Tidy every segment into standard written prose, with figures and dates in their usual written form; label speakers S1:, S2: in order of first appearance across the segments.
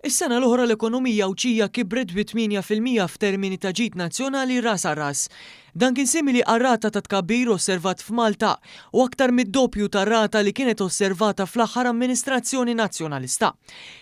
S1: Is-sena l-oħra l-ekonomija Awċija kibret bi 8% f'termini ta' ġid nazzjonali ras a ras. Dan kien simili għar-rata ta' tkabbir osservat f'Malta u aktar mid-doppju tar-rata li kienet osservata fl-aħħar amministrazzjoni nazzjonalista.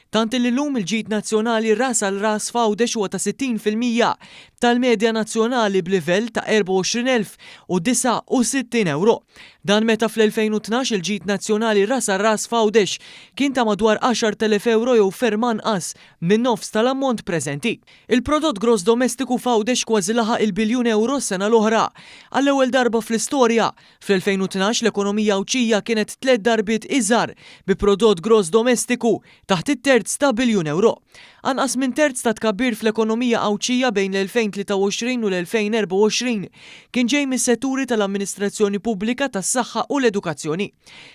S1: Tant li llum il-ġid nazzjonali ras għal ras f'Għawdex huwa ta' 60% tal-medja nazzjonali b'livell ta' 24,69 euro. Dan meta fl-2012 il-ġid nazzjonali ras għal ras f'Għawdex kien ta' madwar 10,000 euro jew ferm anqas minn nofs tal-ammont preżenti. Il-prodott gross domestiku f'Għawdex kważi laħaq il-biljun euro s-sena l-oħra. Għall-ewwel darba fl-istorja, fl-2012 l-ekonomija Awċija kienet 3 darbiet iżgħar bi prodott gross domestiku taħt it-terz ta' biljun euro. Anqas minn terz ta' tkabbir fl-ekonomija Awċija bejn l-2023 u l-2024 kien ġej mis-setturi tal-amministrazzjoni pubblika tas-saħħa u l-edukazzjoni.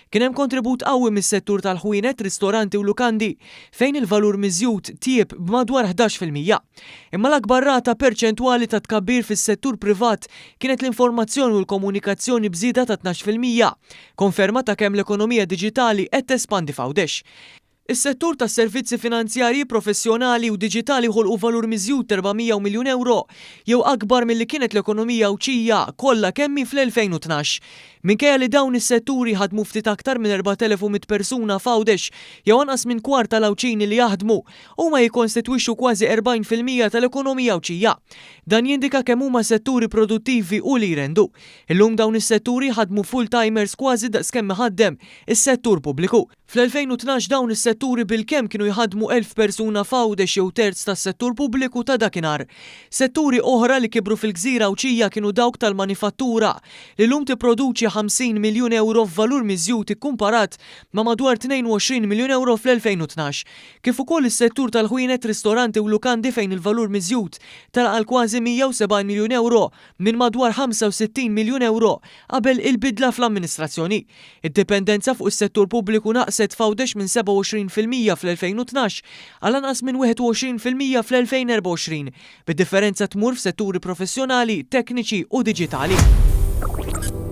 S1: Kien hemm kontribut qawwi mis-settur tal-ħwienet, ristoranti u lukandi fejn il-valur miżjud tieb b'madwar 11%. Imma l-akbar rata perċentwali ta' tkabbir fis-settur privat kienet l-informazzjoni u l-komunikazzjoni bżieda ta' 12%, konferma ta' kemm l-ekonomija diġitali qed tespandi f'Għawdex. Is-settur tas-servizzi finanzjarji professjonali u diġitali ħolqu valur miżjud 400 miljun euro, jew akbar milli kienet l-ekonomija Awċija kollha kemmi fl-2012. Minkejja li dawn is-setturi ħadmu ftit aktar minn 4,100 persuna f'Għawdex jew anqas minn kwart tal-Awċini li jaħdmu huma jikkonstitwixxu kważi 40% tal-ekonomija Awċija. Dan jindika kemm huma setturi produttivi u li jrendu. Illum dawn is-setturi ħadmu full-timers kważi daqskemm iħaddem is-settur pubbliku. Fl-2012 dawn is-setturi bil-kemm kienu jħadmu 1000 persuna f'Għawdex jew terz tas-settur pubbliku ta' dakinhar. Setturi oħra li kibru fil-Gżira Awċija kienu dawk tal-manifattura li llum tipproduċi 50 miljun euro f'valur miżjud ikkumparat ma' madwar 22 miljun euro fl-2012. Kif ukoll is-settur tal-ħwienet, ristoranti u lukandi fejn il-valur miżjud talaq kważi 170 miljun euro minn madwar 65 miljun euro qabel il-bidla fl-amministrazzjoni. Id-dipendenza fuq is-settur pubbliku naqset f'Għawdex minn 27% fl-2012 għal anqas minn 21% fl-2024, bid-differenza tmur f'setturi professjonali, tekniċi u diġitali.